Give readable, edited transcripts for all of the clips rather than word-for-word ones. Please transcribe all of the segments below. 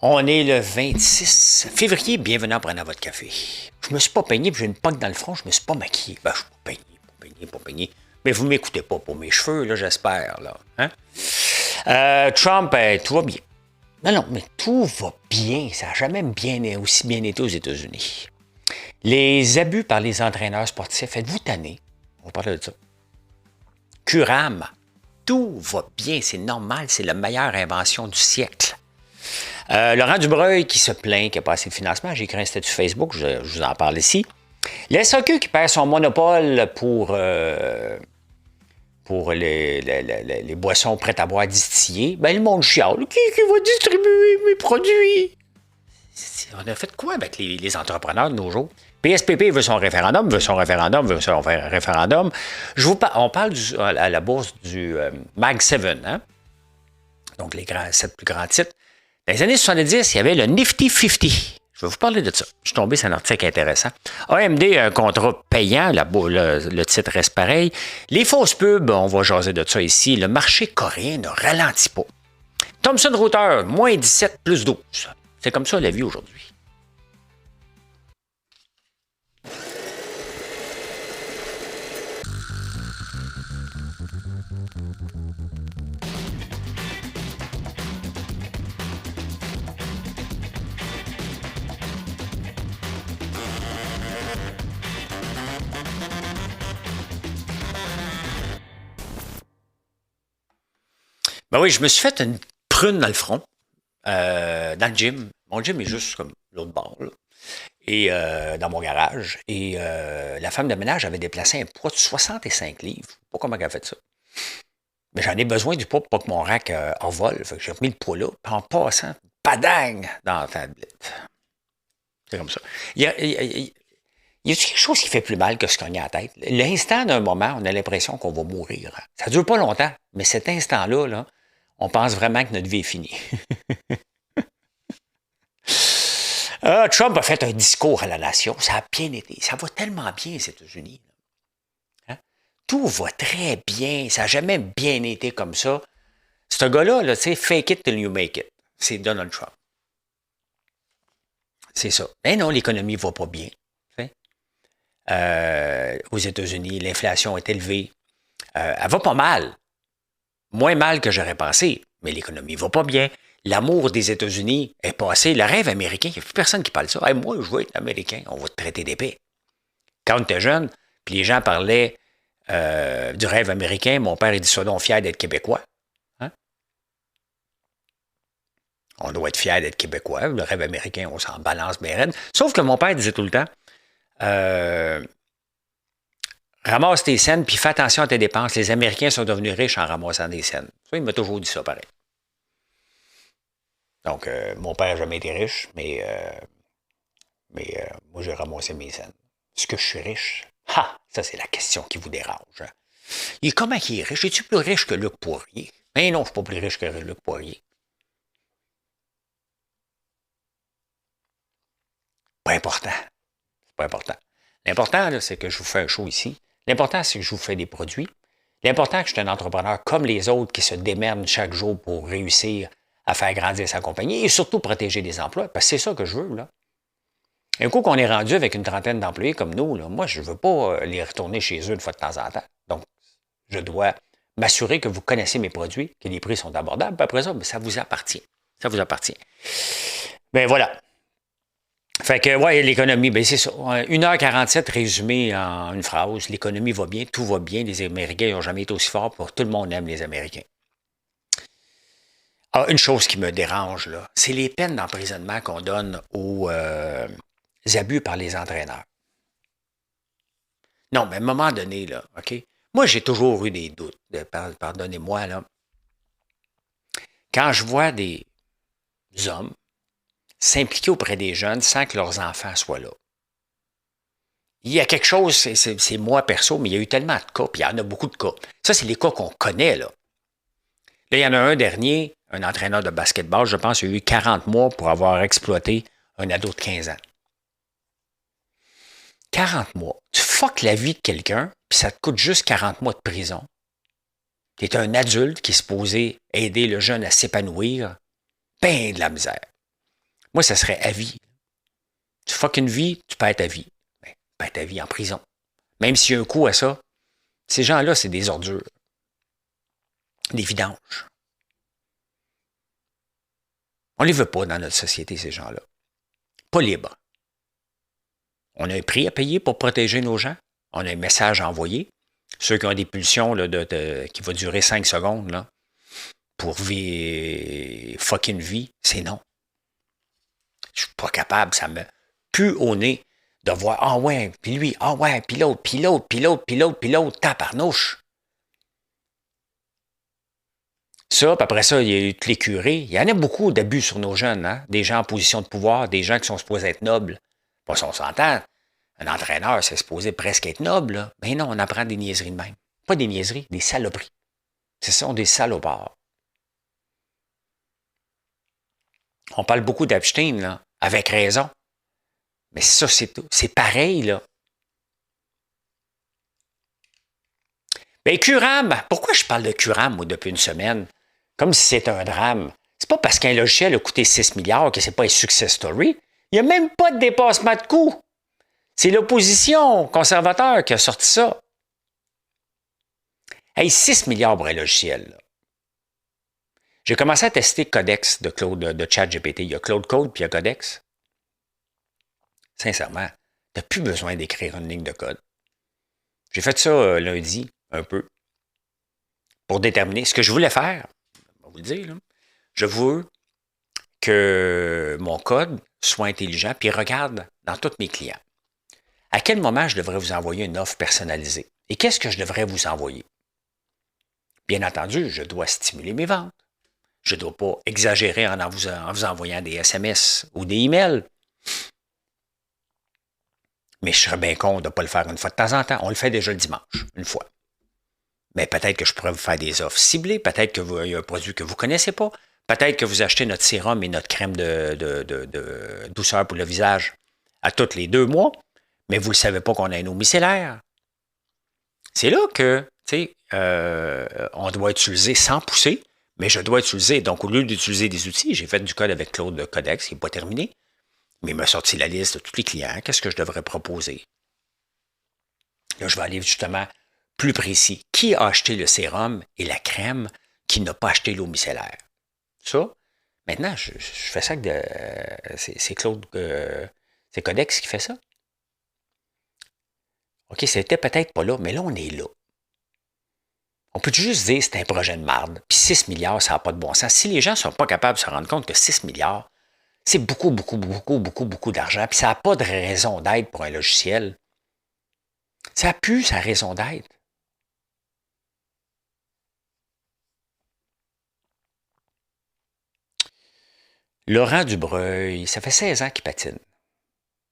On est le 26 février. Bienvenue en prenant votre café. Je me suis pas peigné, puis j'ai une poque dans le front, je me suis pas maquillé. Ben, je suis pas peigné. Mais vous m'écoutez pas pour mes cheveux, là, j'espère, là. Hein? Trump, tout va bien. Non, mais tout va bien. Ça n'a jamais aussi bien été aux États-Unis. Les abus par les entraîneurs sportifs, êtes-vous tannés? On va parler de ça. Curam, tout va bien, c'est normal, c'est la meilleure invention du siècle. Laurent Dubreuil qui se plaint qu'il n'y a pas assez de financement. J'ai écrit un statut Facebook, je vous en parle ici. Le SAQ qui perd son monopole pour les boissons prêtes à boire distillées. Ben, le monde chiale. Qui va distribuer mes produits? On a fait quoi avec les entrepreneurs de nos jours? PSPP veut son référendum. On parle à la bourse du Mag 7, hein? Donc les 7 plus grands titres. Dans les années 70, il y avait le Nifty 50. Je vais vous parler de ça. Je suis tombé sur un article intéressant. AMD a un contrat payant. Le titre reste pareil. Les fausses pubs, on va jaser de ça ici. Le marché coréen ne ralentit pas. Thomson Reuters, moins 17, plus 12. C'est comme ça la vie aujourd'hui. Ben oui, je me suis fait une prune dans le front, dans le gym. Mon gym est juste comme l'autre bord, là. Et dans mon garage. Et la femme de ménage avait déplacé un poids de 65 livres. Je ne sais pas comment elle a fait ça. Mais j'en ai besoin du poids pour pas que mon rack envole. Fait que j'ai remis le poids là, puis en passant, padang, dans la tablette. C'est comme ça. Y a-t-il quelque chose qui fait plus mal que se cogner à la tête? L'instant d'un moment, on a l'impression qu'on va mourir. Ça dure pas longtemps, mais cet instant-là, là, on pense vraiment que notre vie est finie. Trump a fait un discours à la nation. Ça a bien été. Ça va tellement bien, aux États-Unis. Hein? Tout va très bien. Ça n'a jamais bien été comme ça. Ce gars-là, là, tu sais, fake it till you make it. C'est Donald Trump. C'est ça. Mais non, l'économie ne va pas bien. Aux États-Unis, l'inflation est élevée. Elle va pas mal. Moins mal que j'aurais pensé. Mais l'économie ne va pas bien. L'amour des États-Unis est passé. Le rêve américain, il n'y a plus personne qui parle de ça. Hey, moi, je veux être américain. On va te traiter d'épais. Quand on était jeune, puis les gens parlaient du rêve américain, mon père, il dit ça donc fier d'être québécois. Hein? On doit être fier d'être québécois. Le rêve américain, on s'en balance bien raide. Sauf que mon père disait tout le temps, ramasse tes scènes, puis fais attention à tes dépenses. Les Américains sont devenus riches en ramassant des scènes. Ça, il m'a toujours dit ça pareil. Donc, mon père n'a jamais été riche, mais moi, j'ai ramassé mes scènes. Est-ce que je suis riche? Ha! Ça, c'est la question qui vous dérange. Hein? Et comment il est riche? Es-tu plus riche que Luc Poirier? Mais non, je ne suis pas plus riche que Luc Poirier. Pas important. C'est pas important. L'important, là, c'est que je vous fais un show ici. L'important, c'est que je vous fais des produits. L'important, c'est que je suis un entrepreneur comme les autres qui se démerdent chaque jour pour réussir à faire grandir sa compagnie et surtout protéger des emplois, parce que c'est ça que je veux, là. Un coup qu'on est rendu avec une trentaine d'employés comme nous, là, moi, je ne veux pas les retourner chez eux une fois de temps en temps. Donc, je dois m'assurer que vous connaissez mes produits, que les prix sont abordables. Puis après ça, bien, ça vous appartient. Ça vous appartient. Ben voilà. Fait que, ouais, l'économie, ben c'est ça. 1h47 résumé en une phrase. L'économie va bien, tout va bien. Les Américains n'ont jamais été aussi forts. Tout le monde aime les Américains. Ah, une chose qui me dérange, là, c'est les peines d'emprisonnement qu'on donne aux abus par les entraîneurs. Non, mais à un moment donné, là, OK? Moi, j'ai toujours eu des doutes. Pardonnez-moi, là. Quand je vois des hommes s'impliquer auprès des jeunes sans que leurs enfants soient là. Il y a quelque chose, c'est moi perso, mais il y a eu tellement de cas, puis il y en a beaucoup de cas. Ça, c'est les cas qu'on connaît, là. Là, il y en a un dernier, un entraîneur de basketball, je pense, il a eu 40 mois pour avoir exploité un ado de 15 ans. 40 mois. Tu fuck la vie de quelqu'un, puis ça te coûte juste 40 mois de prison. Tu es un adulte qui est supposé aider le jeune à s'épanouir. Ben de la misère. Moi, ça serait à vie. Tu fuck une vie, tu perds ta vie. Ben, tu perds ta vie en prison. Même s'il y a un coup à ça, ces gens-là, c'est des ordures. Des vidanges. On ne les veut pas dans notre société, ces gens-là. Pas libres. On a un prix à payer pour protéger nos gens. On a un message à envoyer. Ceux qui ont des pulsions là, qui vont durer 5 secondes là, pour fucking vie, c'est non. Je suis pas capable, ça me pue au nez de voir, ah ouais, puis lui, ah ouais, puis l'autre, puis l'autre, puis l'autre, puis l'autre, puis l'autre, tabarnouche. Ça, puis après ça, il y a eu tous les curés. Il y en a beaucoup d'abus sur nos jeunes, hein? Des gens en position de pouvoir, des gens qui sont supposés être nobles. Bon, si on s'entend, un entraîneur, c'est supposé presque être noble, là. Mais non, on apprend des niaiseries de même. Pas des niaiseries, des saloperies. Ce sont des salopards. On parle beaucoup d'Epstein, là, avec raison. Mais ça, c'est pareil, là. Bien, Curam, pourquoi je parle de Curam, moi, depuis une semaine? Comme si c'était un drame. C'est pas parce qu'un logiciel a coûté 6 milliards que c'est pas un success story. Il n'y a même pas de dépassement de coût. C'est l'opposition conservateur qui a sorti ça. Hey, 6 milliards pour un logiciel, là. J'ai commencé à tester Codex de ChatGPT. Il y a Claude Code puis il y a Codex. Sincèrement, tu n'as plus besoin d'écrire une ligne de code. J'ai fait ça lundi, un peu, pour déterminer ce que je voulais faire. Je vais vous le dire, là. Je veux que mon code soit intelligent puis regarde dans tous mes clients. À quel moment je devrais vous envoyer une offre personnalisée? Et qu'est-ce que je devrais vous envoyer? Bien entendu, je dois stimuler mes ventes. Je ne dois pas exagérer en vous envoyant des SMS ou des emails. Mais je serais bien con de ne pas le faire une fois de temps en temps. On le fait déjà le dimanche, une fois. Mais peut-être que je pourrais vous faire des offres ciblées. Peut-être qu'il y a un produit que vous ne connaissez pas. Peut-être que vous achetez notre sérum et notre crème de douceur pour le visage à tous les 2 mois, mais vous ne savez pas qu'on a un eau micellaire. C'est là que, tu sais, on doit utiliser sans pousser, mais je dois utiliser. Donc, au lieu d'utiliser des outils, j'ai fait du code avec Claude de Codex, qui n'est pas terminé, mais il m'a sorti la liste de tous les clients. Qu'est-ce que je devrais proposer? Là, je vais aller justement plus précis. Qui a acheté le sérum et la crème qui n'a pas acheté l'eau micellaire? Ça, maintenant, je fais ça avec c'est Claude, c'est Codex qui fait ça. OK, c'était peut-être pas là, mais là, on est là. On peut juste dire que c'est un projet de marde, puis 6 milliards, ça n'a pas de bon sens. Si les gens ne sont pas capables de se rendre compte que 6 milliards, c'est beaucoup, beaucoup, beaucoup, beaucoup, beaucoup d'argent, puis ça n'a pas de raison d'être pour un logiciel. Ça n'a plus sa raison d'être. Laurent Dubreuil, ça fait 16 ans qu'il patine.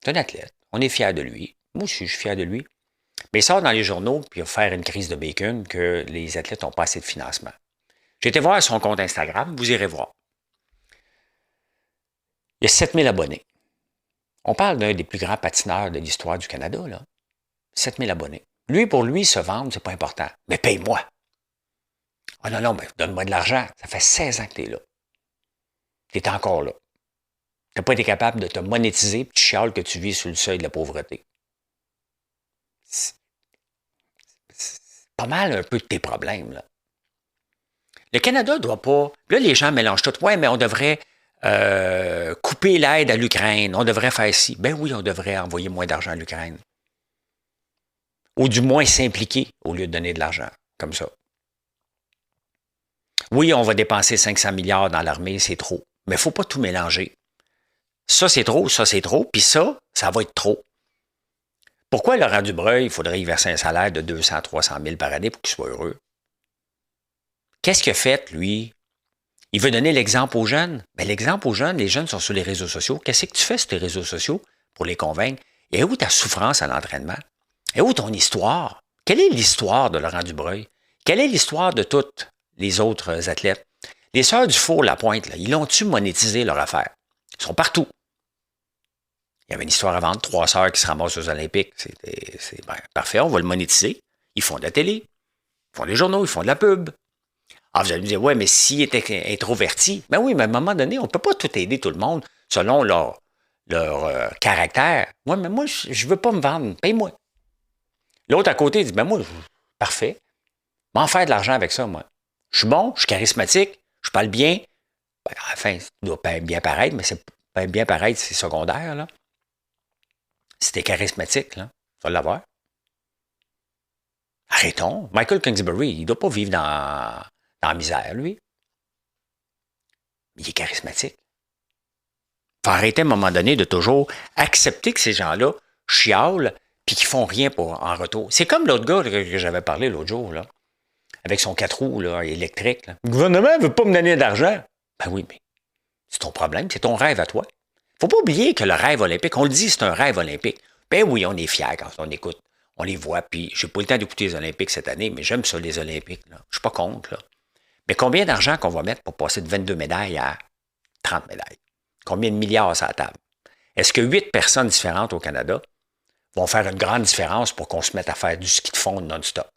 C'est un athlète. On est fiers de lui. Moi aussi, je suis fier de lui. Mais il sort dans les journaux, puis il va faire une crise de bacon que les athlètes n'ont pas assez de financement. J'ai été voir son compte Instagram, vous irez voir. Il y a 7000 abonnés. On parle d'un des plus grands patineurs de l'histoire du Canada, là. 7000 abonnés. Lui, pour lui, se vendre, c'est pas important. Mais paye-moi. Ah non, non, mais donne-moi de l'argent. Ça fait 16 ans que tu es là. Tu es encore là. Tu n'as pas été capable de te monétiser, puis tu chiales que tu vis sur le seuil de la pauvreté. C'est pas mal un peu de tes problèmes, là. Le Canada ne doit pas... Là, les gens mélangent tout. Ouais, mais on devrait couper l'aide à l'Ukraine. On devrait faire ci. Ben oui, on devrait envoyer moins d'argent à l'Ukraine. Ou du moins s'impliquer au lieu de donner de l'argent, comme ça. Oui, on va dépenser 500 milliards dans l'armée, c'est trop. Mais il ne faut pas tout mélanger. Ça, c'est trop, puis ça va être trop. Pourquoi Laurent Dubreuil, il faudrait y verser un salaire de 200 300 000 par année pour qu'il soit heureux? Qu'est-ce qu'il a fait, lui? Il veut donner l'exemple aux jeunes. Mais l'exemple aux jeunes, les jeunes sont sur les réseaux sociaux. Qu'est-ce que tu fais sur tes réseaux sociaux pour les convaincre? Et où ta souffrance à l'entraînement? Et où ton histoire? Quelle est l'histoire de Laurent Dubreuil? Quelle est l'histoire de toutes les autres athlètes? Les Sœurs du Four-Lapointe, là, ils l'ont-tu monétisé leur affaire? Ils sont partout. Il y avait une histoire à vendre, 3 sœurs qui se ramassent aux Olympiques. C'est parfait, on va le monétiser. Ils font de la télé, ils font des journaux, ils font de la pub. Ah, vous allez me dire, ouais, mais s'il était introverti, ben oui, mais à un moment donné, on ne peut pas tout aider tout le monde. selon leur caractère. Ouais, mais moi, je veux pas me vendre. Paye-moi. L'autre à côté dit, ben moi, parfait. M'en faire de l'argent avec ça, moi. Je suis bon, je suis charismatique, je parle bien. Ben, enfin, ça doit bien paraître, mais c'est bien paraître, c'est secondaire, là. Si t'es charismatique, là, tu vas l'avoir. Arrêtons. Michael Kingsbury, il ne doit pas vivre dans la misère, lui. Il est charismatique. Il faut arrêter à un moment donné de toujours accepter que ces gens-là chialent puis qu'ils font rien en retour. C'est comme l'autre gars que j'avais parlé l'autre jour, là, avec son 4 roues là, électrique. Là. Le gouvernement ne veut pas me donner d'argent. Ben oui, mais c'est ton problème, c'est ton rêve à toi. Faut pas oublier que le rêve olympique, on le dit, c'est un rêve olympique. Ben oui, on est fiers quand on écoute. On les voit, puis j'ai pas eu le temps d'écouter les Olympiques cette année, mais j'aime ça, les Olympiques. Là. Je suis pas contre, là. Mais combien d'argent qu'on va mettre pour passer de 22 médailles à 30 médailles? Combien de milliards sur la table? Est-ce que 8 personnes différentes au Canada vont faire une grande différence pour qu'on se mette à faire du ski de fond non-stop?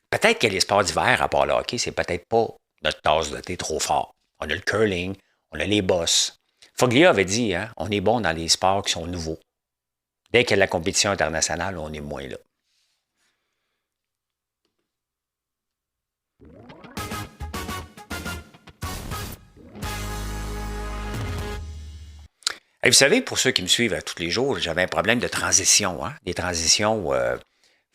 Peut-être que les sports d'hiver, à part le hockey, c'est peut-être pas notre tasse de thé trop fort. On a le curling, on a les bosses. Foglia avait dit, hein, on est bon dans les sports qui sont nouveaux. Dès qu'il y a la compétition internationale, on est moins là. Et vous savez, pour ceux qui me suivent tous les jours, j'avais un problème de transition. Hein? Les transitions ne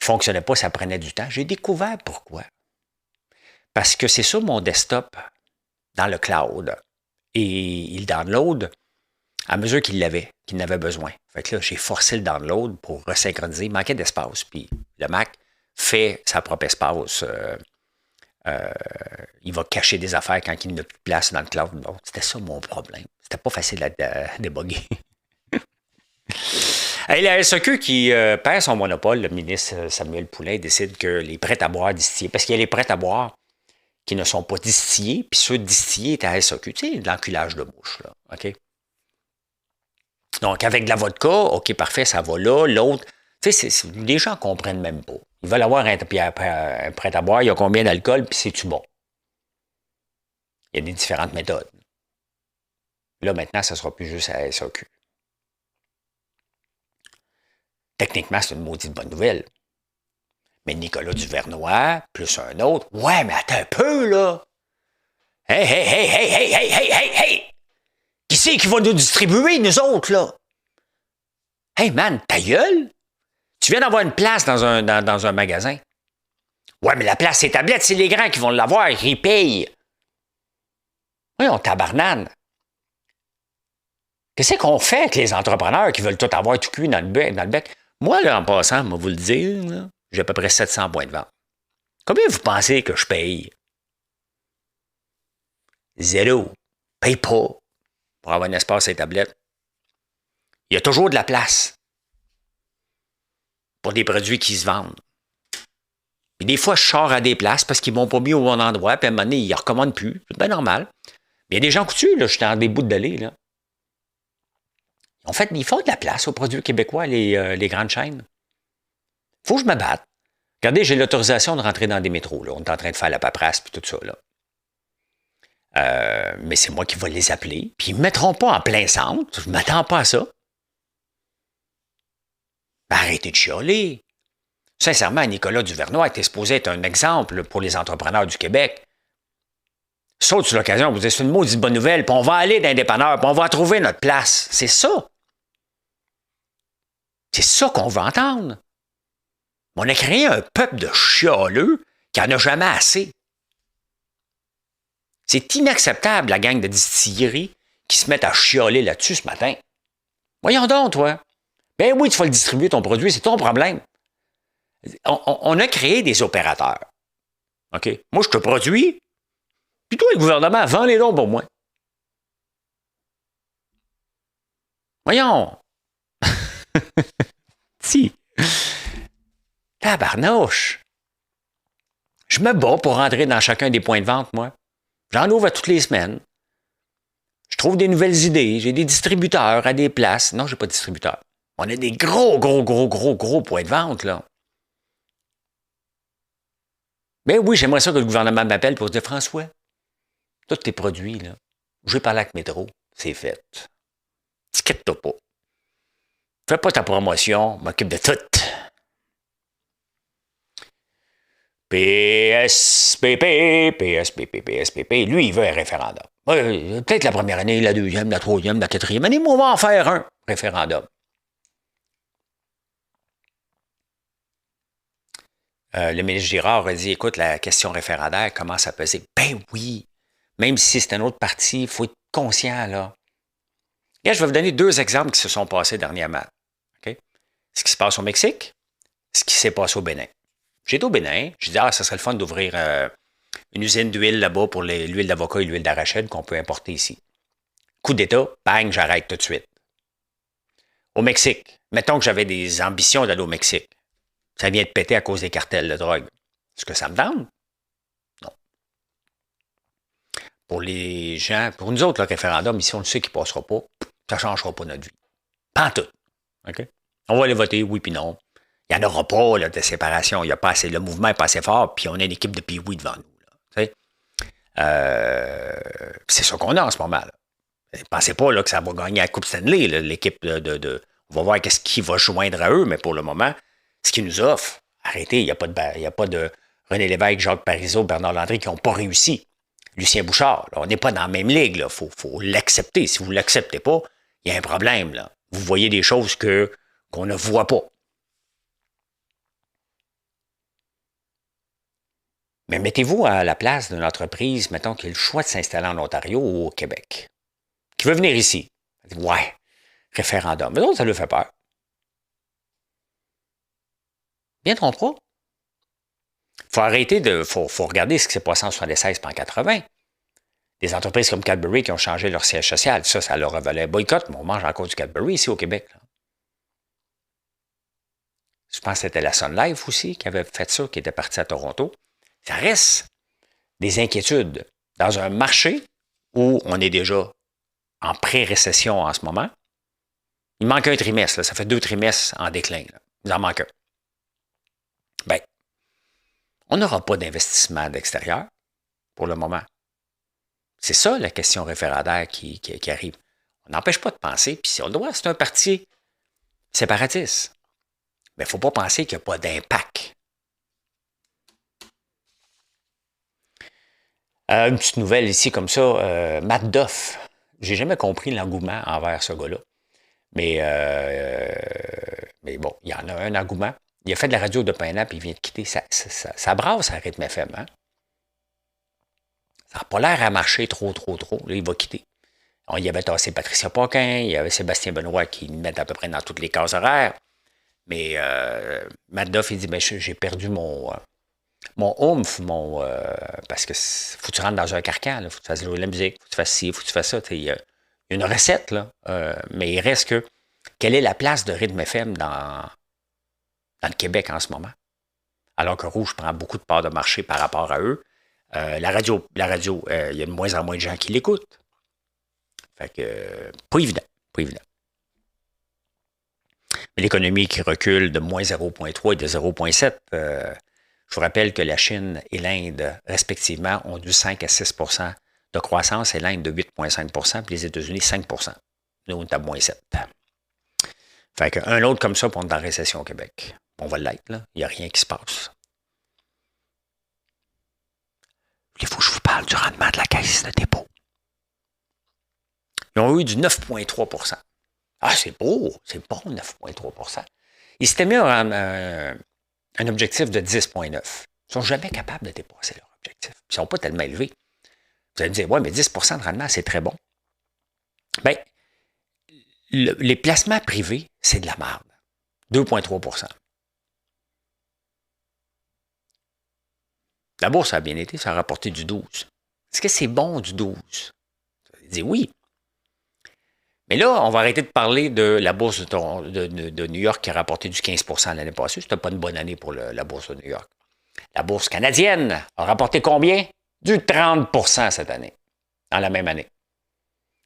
fonctionnaient pas, ça prenait du temps. J'ai découvert pourquoi. Parce que c'est sur mon desktop, dans le cloud, et il download à mesure qu'il l'avait, qu'il en avait besoin. Fait que là, j'ai forcé le download pour resynchroniser. Il manquait d'espace. Puis le Mac fait sa propre espace. Il va cacher des affaires quand il n'a plus de place dans le cloud. Donc, c'était ça mon problème. C'était pas facile à débugger. Et la SAQ qui perd son monopole, le ministre Samuel Poulin décide que les prêts-à-boire distillés, parce qu'il y a les prêts-à-boire qui ne sont pas distillés, puis ceux distillés étaient à SAQ. Tu sais, de l'enculage de mouche, là. OK? Donc, avec de la vodka, OK, parfait, ça va là. L'autre, tu sais, les gens ne comprennent même pas. Ils veulent avoir un prêt-à-boire, il y a combien d'alcool, puis c'est-tu bon? Il y a des différentes méthodes. Là, maintenant, ça ne sera plus juste à SAQ. Techniquement, c'est une maudite bonne nouvelle. Mais Nicolas Duvernois, plus un autre, ouais, mais attends un peu, là! Hey, hey, hey, hey, hey, hey, hey, hey, hey! Qui c'est qui va nous distribuer, nous autres, là? Hey, man, ta gueule! Tu viens d'avoir une place dans un magasin. Ouais, mais la place, c'est tablette, c'est les grands qui vont l'avoir, ils payent. Oui, on tabarnane. Qu'est-ce qu'on fait avec les entrepreneurs qui veulent tout avoir tout cuit dans le bec? Moi, là, en passant, je vais vous le dire, là, j'ai à peu près 700 points de vente. Combien vous pensez que je paye? Zéro. Paye pas pour avoir un espace et tablette. Il y a toujours de la place pour des produits qui se vendent. Puis des fois, je sors à des places parce qu'ils ne m'ont pas mis au bon endroit, puis à un moment donné, ils ne recommandent plus. C'est bien normal. Mais il y a des gens coutus, là, j'étais en des bouts d'aller, là. En fait, ils font de la place aux produits québécois, les grandes chaînes. Il faut que je me batte. Regardez, j'ai l'autorisation de rentrer dans des métros. Là. On est en train de faire la paperasse et tout ça. Là. Mais c'est moi qui vais les appeler. Puis ils ne me mettront pas en plein centre. Je ne m'attends pas à ça. Ben, arrêtez de chialer. Sincèrement, Nicolas Duvernois était supposé être un exemple pour les entrepreneurs du Québec. Saute sur l'occasion, vous dites c'est une maudite bonne nouvelle, puis on va aller dans les dépanneurs, puis on va trouver notre place. C'est ça. C'est ça qu'on veut entendre. On a créé un peuple de chialeux qui n'en a jamais assez. C'est inacceptable, la gang de distilleries qui se mettent à chialer là-dessus ce matin. Voyons donc, toi. Ben oui, tu vas le distribuer, ton produit, c'est ton problème. On a créé des opérateurs. OK? Moi, je te produis, puis toi, le gouvernement, vend les dons pour moi. Voyons. Si. Tabarnouche. Je me bats pour rentrer dans chacun des points de vente, moi. J'en ouvre à toutes les semaines. Je trouve des nouvelles idées. J'ai des distributeurs à des places. Non, j'ai pas de distributeur. On a des gros points de vente, là. Ben oui, j'aimerais ça que le gouvernement m'appelle pour se dire, François, tous tes produits, là, J'ai parlé avec Métro, c'est fait. T'inquiète-toi pas. Fais pas ta promotion, m'occupe de tout. PSPP, PSPP, PSPP. Lui, il veut un référendum. Peut-être la première année, la deuxième, la troisième, la quatrième année, mais on va en faire un référendum. Le ministre Girard a dit, écoute, la question référendaire commence à peser. Ben oui, même si c'est un autre parti, il faut être conscient, là. Là, je vais vous donner 2 exemples qui se sont passés dernièrement. Okay? Ce qui se passe au Mexique, ce qui s'est passé au Bénin. J'étais au Bénin, j'ai dit, ça serait le fun d'ouvrir une usine d'huile là-bas pour l'huile d'avocat et l'huile d'arachide qu'on peut importer ici. Coup d'État, bang, j'arrête tout de suite. Au Mexique, mettons que j'avais des ambitions d'aller au Mexique. Ça vient de péter à cause des cartels de drogue. Est-ce que ça me tente? Non. Pour les gens, pour nous autres, le référendum, ici, on le sait qu'il ne passera pas. Ça ne changera pas notre vie. Pas en tout. OK? On va aller voter, oui puis non. Il n'y en aura pas là, de séparation. Il y a pas assez, le mouvement n'est pas assez fort, puis on a une équipe de pee-wee devant nous. C'est ça qu'on a en ce moment. Ne pensez pas là, que ça va gagner la Coupe Stanley, là, l'équipe On va voir qu'est-ce qui va joindre à eux, mais pour le moment, ce qu'ils nous offrent, arrêtez, il n'y a pas de René Lévesque, Jacques Parizeau, Bernard Landry qui n'ont pas réussi. Lucien Bouchard, là, on n'est pas dans la même ligue. Il faut l'accepter. Si vous ne l'acceptez pas, il y a un problème. Là. Vous voyez des choses qu'on ne voit pas. Mais mettez-vous à la place d'une entreprise, mettons, qui a le choix de s'installer en Ontario ou au Québec, qui veut venir ici. Ouais, référendum. Mais donc, ça lui fait peur. Bien trompera. Il faut arrêter faut regarder ce qui s'est passé en 76 et en 80. Des entreprises comme Cadbury qui ont changé leur siège social. Ça leur valait boycott, mais on mange encore du Cadbury ici au Québec. Là. Je pense que c'était la Sun Life aussi qui avait fait ça, qui était partie à Toronto. Ça reste des inquiétudes dans un marché où on est déjà en pré-récession en ce moment. Il manque un trimestre. Là. Ça fait 2 trimestres en déclin. Là. Il en manque un. Bien, on n'aura pas d'investissement d'extérieur pour le moment. C'est ça la question référendaire qui arrive. On n'empêche pas de penser, puis si on le doit, c'est un parti séparatiste. Mais il ne faut pas penser qu'il n'y a pas d'impact. Une petite nouvelle ici comme ça, Matt Duff. J'ai jamais compris l'engouement envers ce gars-là. Mais bon, il y en a un engouement. Il a fait de la radio de Pain puis il vient de quitter. Ça brasse à Rythme FM. Hein? Ça n'a pas l'air à marcher trop. Là, il va quitter. Il y avait tassé Patricia Paquin, il y avait Sébastien Benoît qui le met à peu près dans toutes les cases horaires. Mais Matt Duff, il dit, j'ai perdu mon oomph, parce que faut que tu rentres dans un carcan, il faut que tu fasses de la musique, faut que tu fasses ci, faut que tu fasses ça. Il y a une recette, là, mais il reste que, quelle est la place de Rythme FM dans le Québec en ce moment? Alors que Rouge prend beaucoup de parts de marché par rapport à eux. La radio, il y a de moins en moins de gens qui l'écoutent. Fait que, pas évident. Mais l'économie qui recule de moins 0,3 et de 0,7, je vous rappelle que la Chine et l'Inde, respectivement, ont du 5 à 6 de croissance et l'Inde de 8,5 puis les États-Unis 5 Nous, on est à moins 7. Fait qu'un autre comme ça pour être dans la récession au Québec. On va l'être, là. Il n'y a rien qui se passe. Il faut que je vous parle du rendement de la caisse de dépôt. Ils ont eu du 9,3 Ah, c'est beau, 9,3 Ils s'étaient mis un objectif de 10,9 Ils ne sont jamais capables de dépasser leur objectif. Ils ne sont pas tellement élevés. Vous allez me dire, ouais, mais 10 de rendement, c'est très bon. Bien, les placements privés, c'est de la merde. 2,3 La bourse a bien été, ça a rapporté du 12 Est-ce que c'est bon du 12 Vous allez dire oui. Mais là, on va arrêter de parler de la bourse de New York qui a rapporté du 15 l'année passée. C'était pas une bonne année pour la bourse de New York. La bourse canadienne a rapporté combien? Du 30 cette année, dans la même année.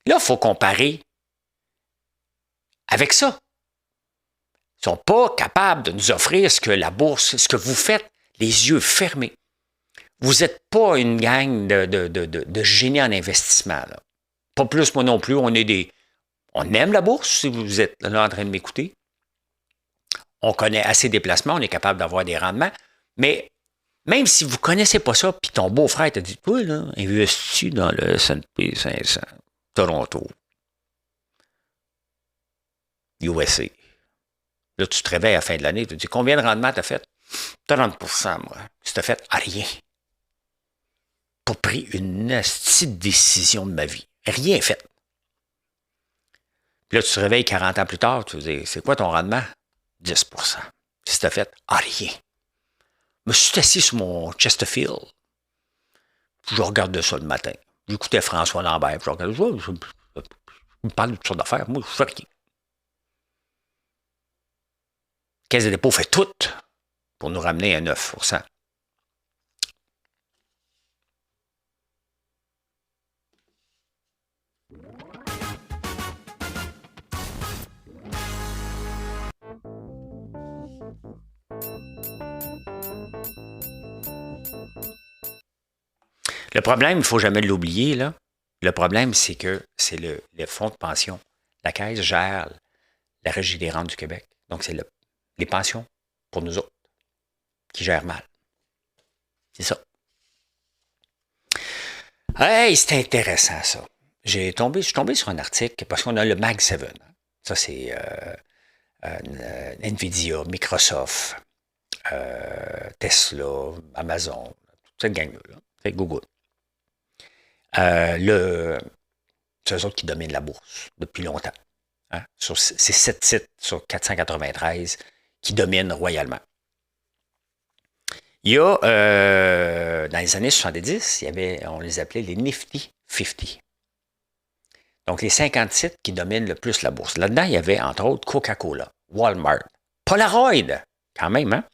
Là, il faut comparer avec ça. Ils ne sont pas capables de nous offrir ce que la bourse, ce que vous faites, les yeux fermés. Vous n'êtes pas une gang de génies en investissement. Là. Pas plus, moi non plus. On aime la bourse, si vous êtes là en train de m'écouter. On connaît assez des placements, on est capable d'avoir des rendements. Mais même si vous ne connaissez pas ça, puis ton beau-frère t'a dit, toi, là, investis dans le S&P 500, Toronto, USA. Là, tu te réveilles à la fin de l'année, tu te dis, combien de rendement t'as fait? 30%, moi. Si t'as fait, rien. Pas pris une petite décision de ma vie. Rien fait. Puis là, tu te réveilles 40 ans plus tard, tu te dis, c'est quoi ton rendement? 10%. Si t'as fait, rien. Je me suis assis sur mon Chesterfield. Je regarde ça le matin. J'écoutais François Lambert. Je regarde, je me parle de toutes sortes d'affaires. Moi, je fais rien. Caisse de dépôt fait tout pour nous ramener à 9%. Le problème, il ne faut jamais l'oublier, là. Le problème, c'est que c'est le fonds de pension. La Caisse gère la Régie des rentes du Québec. Donc, c'est les pensions pour nous autres qui gèrent mal. C'est ça. Hey, c'est intéressant, ça. Je suis tombé sur un article parce qu'on a le Mag 7. Ça, c'est Nvidia, Microsoft, Tesla, Amazon, toute cette gang-là. C'est Google. C'est eux autres qui dominent la bourse depuis longtemps. Hein? C'est 7 sites sur 493 qui dominent royalement. Il y a, dans les années 70, on les appelait les Nifty 50. Donc, les 50 sites qui dominent le plus la bourse. Là-dedans, il y avait, entre autres, Coca-Cola, Walmart, Polaroid, quand même, hein?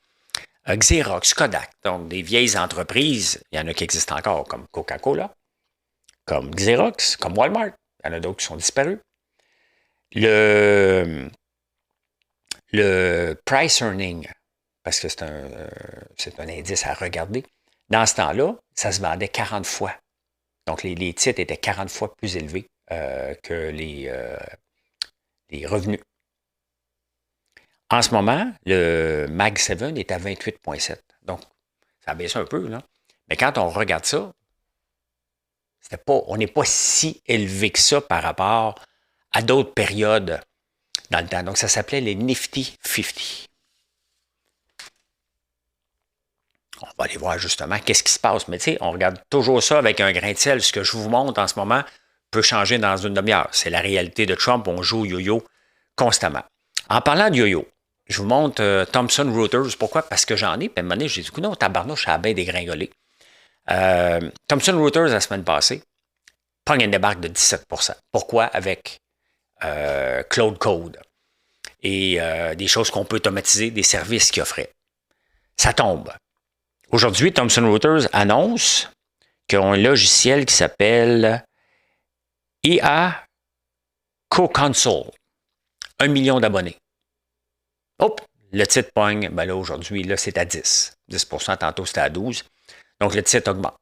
Xerox, Kodak. Donc, des vieilles entreprises, il y en a qui existent encore, comme Coca-Cola, comme Xerox, comme Walmart. Il y en a d'autres qui sont disparus. Le price earning, parce que c'est un indice à regarder, dans ce temps-là, ça se vendait 40 fois. Donc, les titres étaient 40 fois plus élevés que les revenus. En ce moment, le Mag 7 est à 28,7. Donc, ça baisse un peu, là. Mais quand on regarde ça, on n'est pas si élevé que ça par rapport à d'autres périodes dans le temps. Donc, ça s'appelait les Nifty 50. On va aller voir justement qu'est-ce qui se passe. Mais tu sais, on regarde toujours ça avec un grain de sel. Ce que je vous montre en ce moment peut changer dans une demi-heure. C'est la réalité de Trump. On joue au yo-yo constamment. En parlant de yo-yo, je vous montre Thomson Reuters. Pourquoi? Parce que j'en ai. Puis à un moment donné, j'ai dit, non, tabarnouche, ça a bien dégringolé. Thomson Reuters, la semaine passée, pogne une débarque de 17%. Pourquoi? Avec Cloud Code et des choses qu'on peut automatiser, des services qu'il offrait. Ça tombe. Aujourd'hui, Thomson Reuters annonce qu'ils ont un logiciel qui s'appelle IA Co-Console. 1 million d'abonnés. Hop, le titre pogne, ben là, aujourd'hui, là, c'est à 10. 10%, tantôt, c'était à 12. Donc, le titre augmente.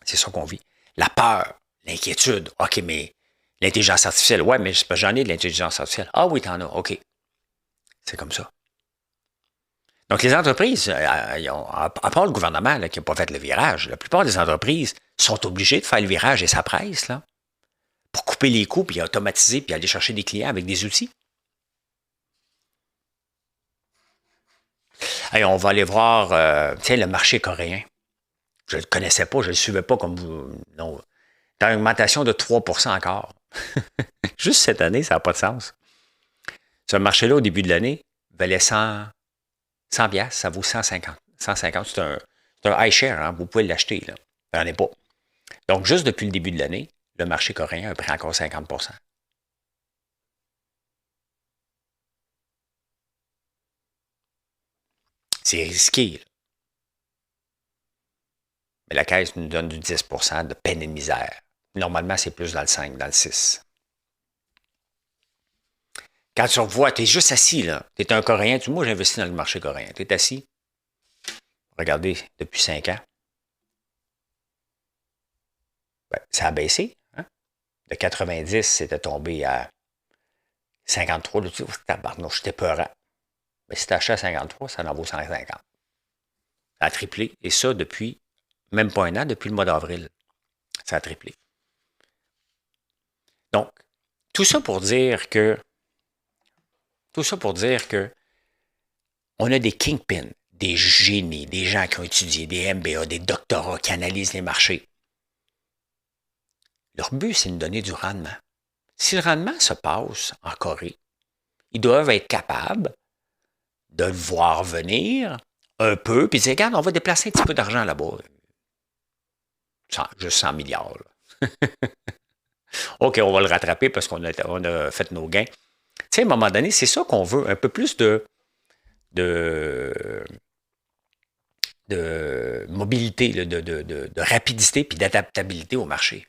C'est ça qu'on vit. La peur, l'inquiétude. OK, mais l'intelligence artificielle, ouais, mais j'en ai de l'intelligence artificielle. Ah oui, t'en as, OK. C'est comme ça. Donc, les entreprises, à part le gouvernement là, qui n'a pas fait le virage, la plupart des entreprises sont obligées de faire le virage et ça presse, là, pour couper les coûts, puis automatiser, puis aller chercher des clients avec des outils. Hey, on va aller voir le marché coréen. Je ne le connaissais pas, je ne le suivais pas comme vous. Non. Dans une augmentation de 3% encore. Juste cette année, ça n'a pas de sens. Ce marché-là, au début de l'année, valait 100 $, ça vaut 150. 150, c'est un high share, hein, vous pouvez l'acheter. Là. Il n'en est pas. Donc, juste depuis le début de l'année, le marché coréen a pris encore 50%. C'est risqué. Là. Mais la Caisse nous donne du 10% de peine et de misère. Normalement, c'est plus dans le 5, dans le 6. Quand tu revois, tu es juste assis, là. Tu es un Coréen. Moi, j'ai investi dans le marché coréen. Tu es assis. Regardez, depuis 5 ans. Ben, ça a baissé. Hein? De 90, c'était tombé à 53. Là, tu dis, tabarnouche, j'étais peurant. Mais si tu achètes à 53, ça en vaut 150. Ça a triplé. Et ça, depuis même pas un an, depuis le mois d'avril. Ça a triplé. Donc, tout ça pour dire que on a des kingpins, des génies, des gens qui ont étudié, des MBA, des doctorats qui analysent les marchés. Leur but, c'est de nous donner du rendement. Si le rendement se passe en Corée, ils doivent être capables de le voir venir un peu, puis dire, regarde, on va déplacer un petit peu d'argent là-bas. Juste 100 milliards. OK, on va le rattraper parce qu'on a fait nos gains. Tu sais, à un moment donné, c'est ça qu'on veut, un peu plus de mobilité, de rapidité puis d'adaptabilité au marché.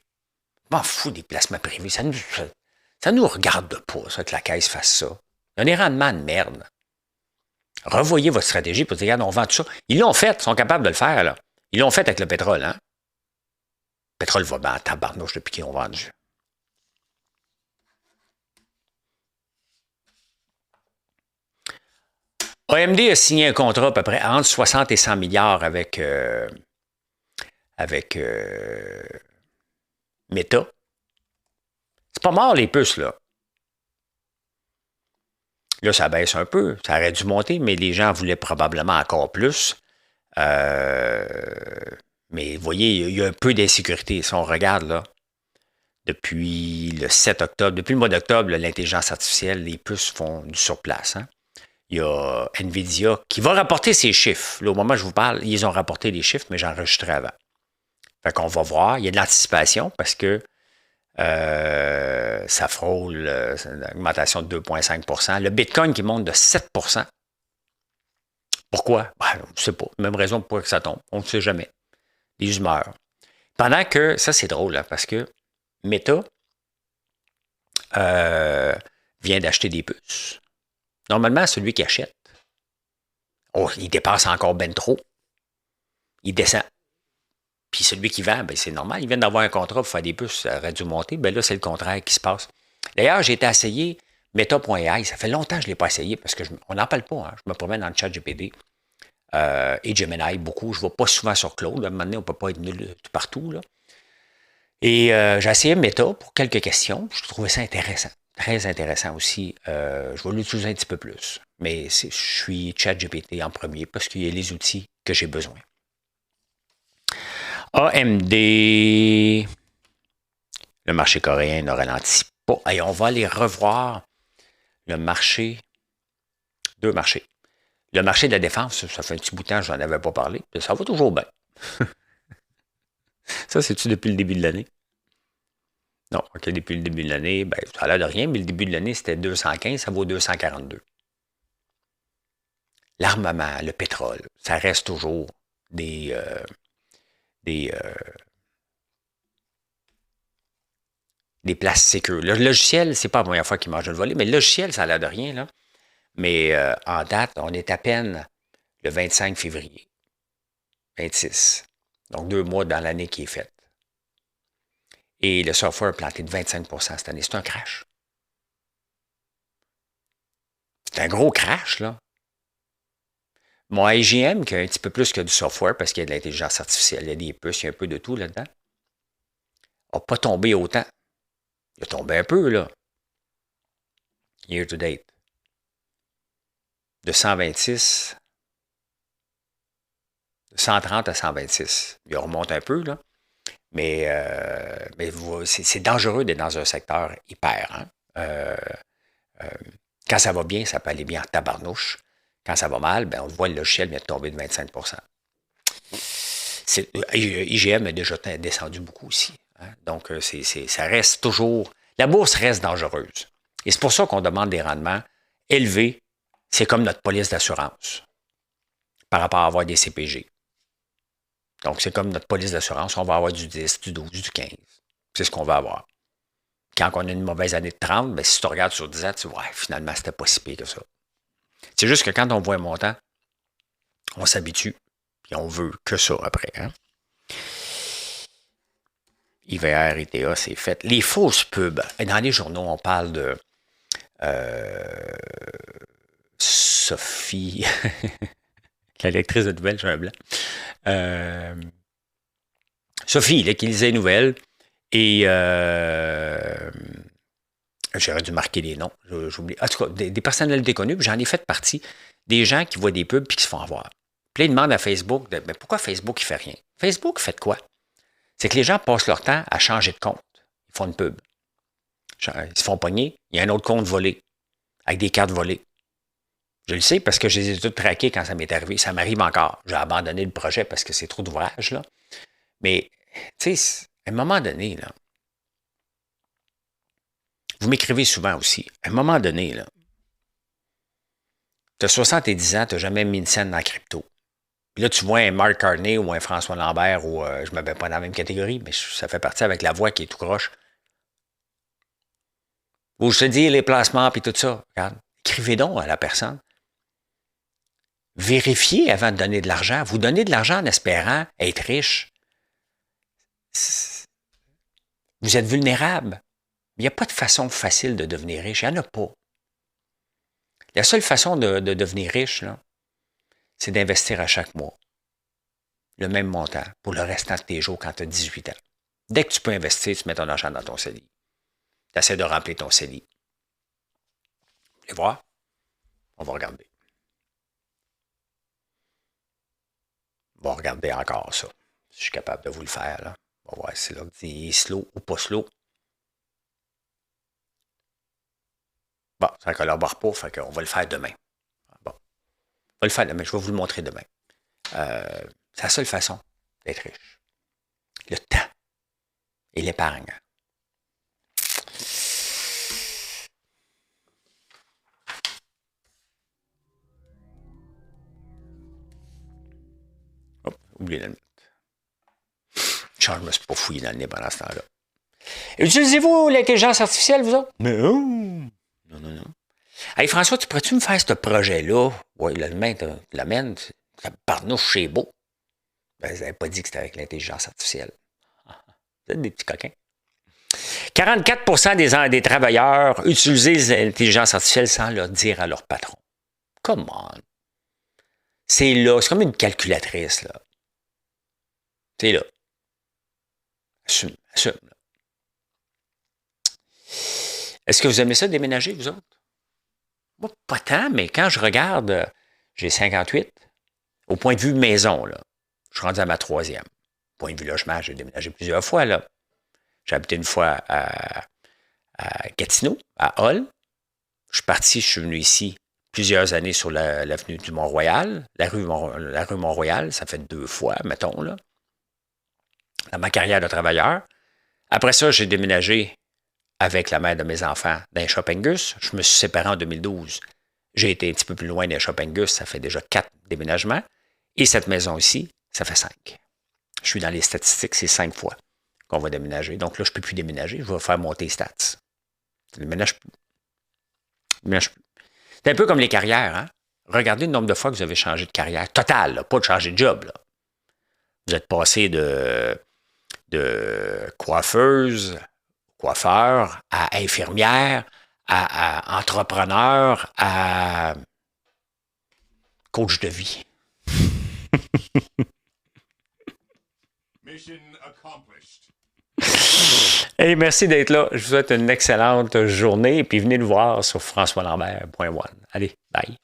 Je m'en fous des placements privés. Ça nous regarde pas, ça, que la caisse fasse ça. Il y a des rendements de merde. Revoyez votre stratégie pour dire, regarde, on vend tout ça. Ils l'ont fait, ils sont capables de le faire, là. Ils l'ont fait avec le pétrole, hein. Le pétrole va bien en tabarnouche depuis qu'ils ont vendu. AMD a signé un contrat à peu près entre 60 et 100 milliards avec Meta. C'est pas mort, les puces, là. Là, ça baisse un peu. Ça aurait dû monter, mais les gens voulaient probablement encore plus. Mais vous voyez, il y a un peu d'insécurité. Si on regarde, là, depuis le 7 octobre, depuis le mois d'octobre, l'intelligence artificielle, les puces font du surplace. Hein? Il y a NVIDIA qui va rapporter ses chiffres. Là, au moment où je vous parle, ils ont rapporté les chiffres, mais j'enregistrais avant. Fait qu'on va voir. Il y a de l'anticipation parce que ça frôle une augmentation de 2,5 %. Le Bitcoin qui monte de 7 %. Pourquoi? Ben, on ne sait pas. Même raison pour que ça tombe. On ne sait jamais. Les humeurs. Pendant que, ça c'est drôle, hein, parce que Meta vient d'acheter des puces. Normalement, celui qui achète, il dépasse encore ben trop. Il descend. Puis celui qui vend, ben c'est normal, il vient d'avoir un contrat pour faire des puces, ça aurait dû monter. Ben là, c'est le contraire qui se passe. D'ailleurs, j'ai été essayé Meta.ai. Ça fait longtemps que je ne l'ai pas essayé parce qu'on n'en parle pas. Hein. Je me promène dans le chat GPT. Et Gemini, beaucoup. Je ne vais pas souvent sur Claude. À un moment donné, on ne peut pas être nul tout partout. Là. Et j'ai essayé Meta pour quelques questions. Je trouvais ça intéressant. Très intéressant aussi. Je vais l'utiliser un petit peu plus. Mais je suis chat GPT en premier parce qu'il y a les outils que j'ai besoin. AMD, le marché coréen ne ralentit pas. Et on va aller revoir le marché, deux marchés. Le marché de la défense, ça fait un petit bout de temps que je n'en avais pas parlé. Ça va toujours bien. Ça, c'est-tu depuis le début de l'année? Non, OK, depuis le début de l'année, ben, ça a l'air de rien, mais le début de l'année, c'était 215, ça vaut 242. L'armement, le pétrole, ça reste toujours des places sécures. Le logiciel, c'est pas la première fois qu'il mange le volet, mais le logiciel, ça a l'air de rien, là. Mais en date, on est à peine le 25 février. 26. Donc, 2 mois dans l'année qui est faite. Et le software a planté de 25 % cette année. C'est un crash. C'est un gros crash, là. Mon IGM, qui a un petit peu plus que du software, parce qu'il y a de l'intelligence artificielle, il y a des puces, il y a un peu de tout là-dedans, n'a pas tombé autant. Il a tombé un peu, là. Year to date. De 126, de 130 à 126. Il remonte un peu, là. Mais c'est dangereux d'être dans un secteur hyper. Hein? Quand ça va bien, ça peut aller bien en tabarnouche. Quand ça va mal, ben, on voit le logiciel vient de tomber de 25 %. IGM a déjà descendu beaucoup aussi. Hein? Donc, ça reste toujours... La bourse reste dangereuse. Et c'est pour ça qu'on demande des rendements élevés. C'est comme notre police d'assurance par rapport à avoir des CPG. Donc, c'est comme notre police d'assurance. On va avoir du 10, du 12, du 15. C'est ce qu'on va avoir. Quand on a une mauvaise année de 30, ben, si tu regardes sur 10 ans, tu vois, finalement, c'était pas si pire que ça. C'est juste que quand on voit un montant, on s'habitue. Puis on veut que ça après. Hein? IVR, ITA, c'est fait. Les fausses pubs. Dans les journaux, on parle de Sophie, la lectrice de nouvelles, j'ai un blanc. Sophie, là, qui lisait les nouvelles. Et j'aurais dû marquer les noms. J'oublie. En tout cas, des personnalités connues, j'en ai fait partie. Des gens qui voient des pubs et qui se font avoir. Puis là, ils demandent à Facebook, mais pourquoi Facebook, il fait rien? Facebook fait quoi? C'est que les gens passent leur temps à changer de compte. Ils font une pub. Ils se font pogner. Il y a un autre compte volé, avec des cartes volées. Je le sais parce que je les ai toutes traquées quand ça m'est arrivé. Ça m'arrive encore. J'ai abandonné le projet parce que c'est trop d'ouvrage, là. Mais, tu sais, à un moment donné, là, vous m'écrivez souvent aussi. À un moment donné, là, tu as 70 ans, tu n'as jamais mis une scène dans la crypto. Puis là, tu vois un Mark Carney ou un François Lambert, ou je ne me mets pas dans la même catégorie, mais ça fait partie avec la voix qui est tout croche. Où je te dis les placements puis tout ça. Regarde, écrivez donc à la personne. Vérifiez avant de donner de l'argent. Vous donnez de l'argent en espérant être riche. Vous êtes vulnérable. Il n'y a pas de façon facile de devenir riche. Il n'y en a pas. La seule façon de devenir riche, là, c'est d'investir à chaque mois le même montant pour le restant de tes jours quand tu as 18 ans. Dès que tu peux investir, tu mets ton argent dans ton CELI. Tu essaies de remplir ton CELI. Vous voulez voir? On va regarder. On va regarder encore ça. Si je suis capable de vous le faire, là. On va voir si là, c'est slow ou pas slow. Bon, ça ne collabore pas, fait qu'on va le faire demain. Bon. On va le faire demain, je vais vous le montrer demain. C'est la seule façon d'être riche. Le temps et l'épargne. Oh, oubliez la note. Charles ne me suis pas fouillé dans le nez pendant ce temps-là. Utilisez-vous l'intelligence artificielle, vous autres? Non. Non. Hey François, tu pourrais-tu me faire ce projet-là? Oui, la mène, ça barnouche chez beau. Ben, vous n'avez pas dit que c'était avec l'intelligence artificielle. Vous êtes des petits coquins. 44% des travailleurs utilisent l'intelligence artificielle sans le dire à leur patron. Come on. C'est là, c'est comme une calculatrice, là. C'est là. Assume. Là. Est-ce que vous aimez ça, déménager, vous autres? Moi, pas tant, mais quand je regarde, j'ai 58. Au point de vue maison, là, je suis rendu à ma 3e. Point de vue logement, j'ai déménagé plusieurs fois, là. J'ai habité une fois à Gatineau, à Hull. Je suis venu ici plusieurs années sur l'avenue du Mont-Royal, la rue Mont-Royal, ça fait 2 fois, mettons, là, dans ma carrière de travailleur. Après ça, j'ai déménagé avec la mère de mes enfants d'un Shopping Gus. Je me suis séparé en 2012. J'ai été un petit peu plus loin d'un Shopping Gus, ça fait déjà 4 déménagements. Et cette maison ici, ça fait 5. Je suis dans les statistiques, c'est 5 fois qu'on va déménager. Donc là, je ne peux plus déménager, je vais faire monter les stats. Je ne déménage plus. C'est un peu comme les carrières, hein? Regardez le nombre de fois que vous avez changé de carrière. Total, là, pas de changer de job, là. Vous êtes passé de coiffeuse, coiffeur, à infirmière, à entrepreneur, à coach de vie. Mission accomplished. Hey, merci d'être là. Je vous souhaite une excellente journée et puis venez nous voir sur françoislambert.one. Allez, bye.